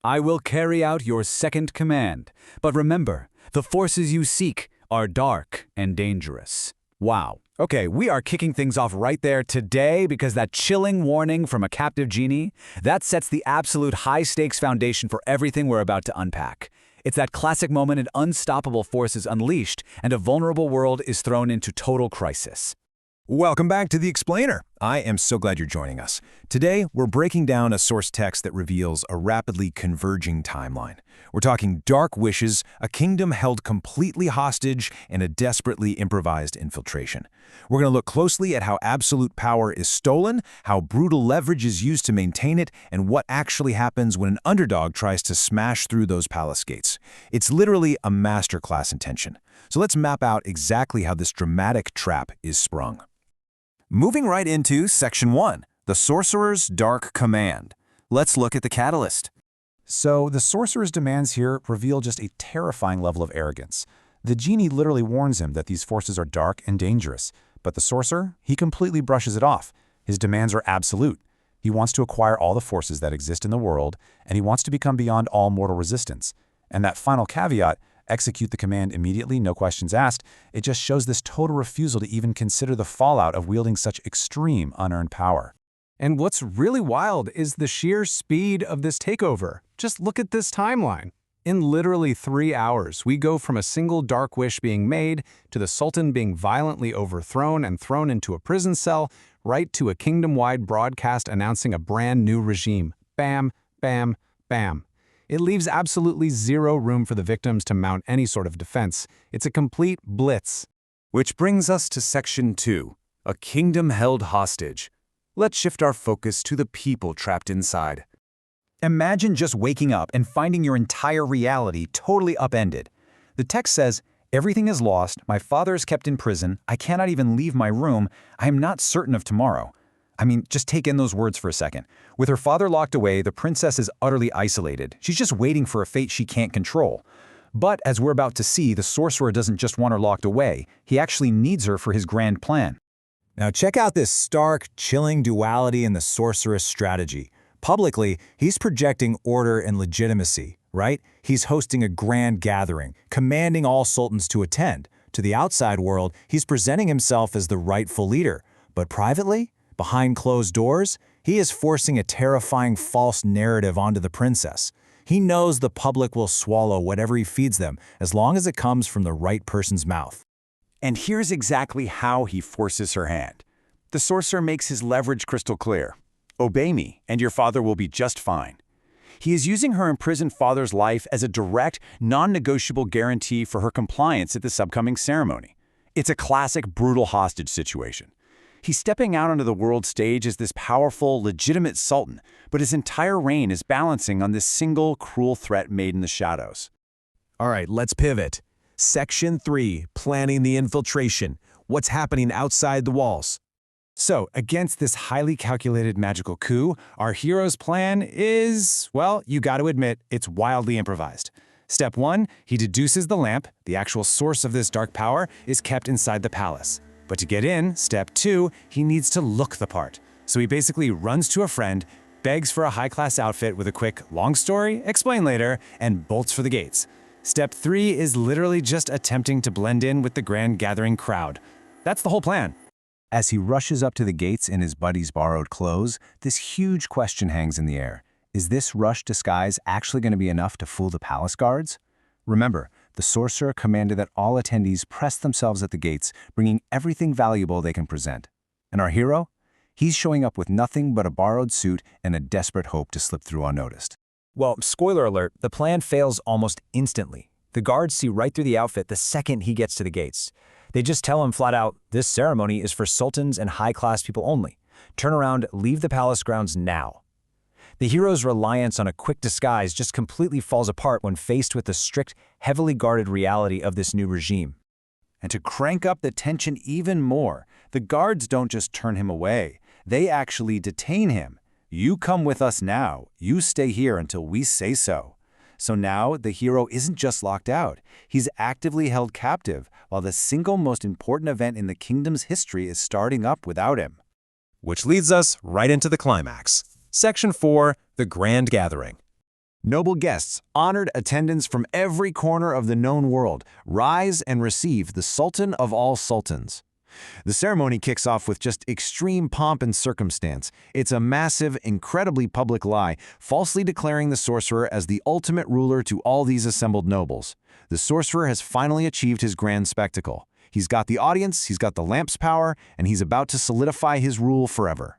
I will carry out your second command. But remember, the forces you seek are dark and dangerous. Wow. Okay, we are kicking things off right there today because that chilling warning from a captive genie, that sets the absolute high-stakes foundation for everything we're about to unpack. It's that classic moment an unstoppable force is unleashed and a vulnerable world is thrown into total crisis. Welcome back to The Explainer. I am so glad you're joining us. Today, we're breaking down a source text that reveals a rapidly converging timeline. We're talking dark wishes, a kingdom held completely hostage, and a desperately improvised infiltration. We're going to look closely at how absolute power is stolen, how brutal leverage is used to maintain it, and what actually happens when an underdog tries to smash through those palace gates. It's literally a masterclass in tension. So let's map out exactly how this dramatic trap is sprung. Moving right into Section 1, the Sorcerer's Dark Command. Let's look at the catalyst. So the Sorcerer's demands here reveal just a terrifying level of arrogance. The genie literally warns him that these forces are dark and dangerous, but the Sorcerer, he completely brushes it off. His demands are absolute. He wants to acquire all the forces that exist in the world, and he wants to become beyond all mortal resistance. And that final caveat, execute the command immediately, no questions asked, it just shows this total refusal to even consider the fallout of wielding such extreme unearned power. And what's really wild is the sheer speed of this takeover. Just look at this timeline. In literally 3 hours, we go from a single dark wish being made to the Sultan being violently overthrown and thrown into a prison cell, right to a kingdom-wide broadcast announcing a brand new regime. Bam, bam, bam. It leaves absolutely zero room for the victims to mount any sort of defense. It's a complete blitz. Which brings us to Section 2, a kingdom held hostage. Let's shift our focus to the people trapped inside. Imagine just waking up and finding your entire reality totally upended. The text says, "Everything is lost, my father is kept in prison, I cannot even leave my room, I am not certain of tomorrow." I mean, just take in those words for a second. With her father locked away, the princess is utterly isolated. She's just waiting for a fate she can't control. But as we're about to see, the sorcerer doesn't just want her locked away, he actually needs her for his grand plan. Now check out this stark, chilling duality in the sorcerer's strategy. Publicly, he's projecting order and legitimacy, right? He's hosting a grand gathering, commanding all sultans to attend. To the outside world, he's presenting himself as the rightful leader. But privately, behind closed doors, he is forcing a terrifying false narrative onto the princess. He knows the public will swallow whatever he feeds them, as long as it comes from the right person's mouth. And here's exactly how he forces her hand. The sorcerer makes his leverage crystal clear. Obey me, and your father will be just fine. He is using her imprisoned father's life as a direct, non-negotiable guarantee for her compliance at this upcoming ceremony. It's a classic brutal hostage situation. He's stepping out onto the world stage as this powerful, legitimate sultan, but his entire reign is balancing on this single, cruel threat made in the shadows. All right, let's pivot. Section 3, planning the infiltration. What's happening outside the walls? So, against this highly calculated magical coup, our hero's plan is, well, you got to admit, it's wildly improvised. Step 1, he deduces the lamp, the actual source of this dark power, is kept inside the palace. But to get in, Step 2, he needs to look the part. So he basically runs to a friend, begs for a high-class outfit with a quick, long story, explain later, and bolts for the gates. Step 3 is literally just attempting to blend in with the grand gathering crowd. That's the whole plan. As he rushes up to the gates in his buddy's borrowed clothes, this huge question hangs in the air. Is this rush disguise actually going to be enough to fool the palace guards? Remember, the sorcerer commanded that all attendees press themselves at the gates, bringing everything valuable they can present. And our hero? He's showing up with nothing but a borrowed suit and a desperate hope to slip through unnoticed. Well, spoiler alert, the plan fails almost instantly. The guards see right through the outfit the second he gets to the gates. They just tell him flat out, this ceremony is for sultans and high-class people only. Turn around, leave the palace grounds now. The hero's reliance on a quick disguise just completely falls apart when faced with the strict, heavily guarded reality of this new regime. And to crank up the tension even more, the guards don't just turn him away, they actually detain him. You come with us now, you stay here until we say so. So now the hero isn't just locked out, he's actively held captive, while the single most important event in the kingdom's history is starting up without him. Which leads us right into the climax. Section 4, the Grand Gathering. Noble guests, honored attendants from every corner of the known world, rise and receive the Sultan of all sultans. The ceremony kicks off with just extreme pomp and circumstance. It's a massive, incredibly public lie, falsely declaring the sorcerer as the ultimate ruler to all these assembled nobles. The sorcerer has finally achieved his grand spectacle. He's got the audience, he's got the lamp's power, and he's about to solidify his rule forever.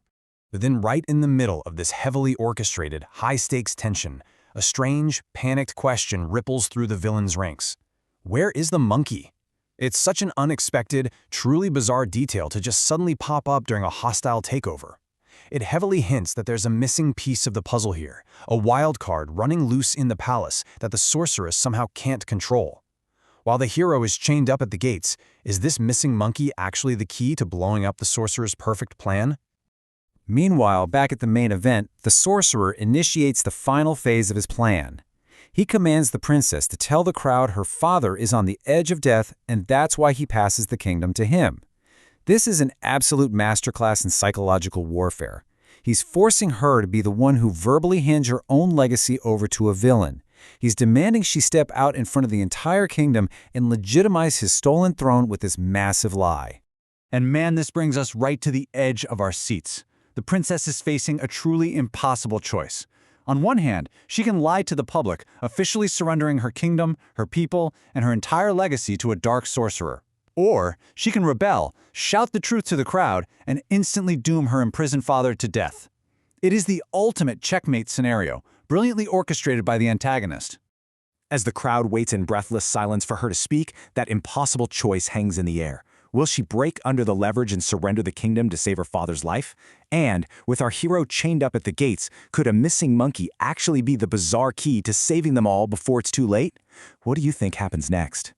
But then right in the middle of this heavily orchestrated, high-stakes tension, a strange, panicked question ripples through the villain's ranks. Where is the monkey? It's such an unexpected, truly bizarre detail to just suddenly pop up during a hostile takeover. It heavily hints that there's a missing piece of the puzzle here, a wild card running loose in the palace that the sorceress somehow can't control. While the hero is chained up at the gates, is this missing monkey actually the key to blowing up the sorcerer's perfect plan? Meanwhile, back at the main event, the sorcerer initiates the final phase of his plan. He commands the princess to tell the crowd her father is on the edge of death, and that's why he passes the kingdom to him. This is an absolute masterclass in psychological warfare. He's forcing her to be the one who verbally hands her own legacy over to a villain. He's demanding she step out in front of the entire kingdom and legitimize his stolen throne with this massive lie. And man, this brings us right to the edge of our seats. The princess is facing a truly impossible choice. On one hand, she can lie to the public, officially surrendering her kingdom, her people, and her entire legacy to a dark sorcerer. Or she can rebel, shout the truth to the crowd, and instantly doom her imprisoned father to death. It is the ultimate checkmate scenario, brilliantly orchestrated by the antagonist. As the crowd waits in breathless silence for her to speak, that impossible choice hangs in the air. Will she break under the leverage and surrender the kingdom to save her father's life? And, with our hero chained up at the gates, could a missing monkey actually be the bizarre key to saving them all before it's too late? What do you think happens next?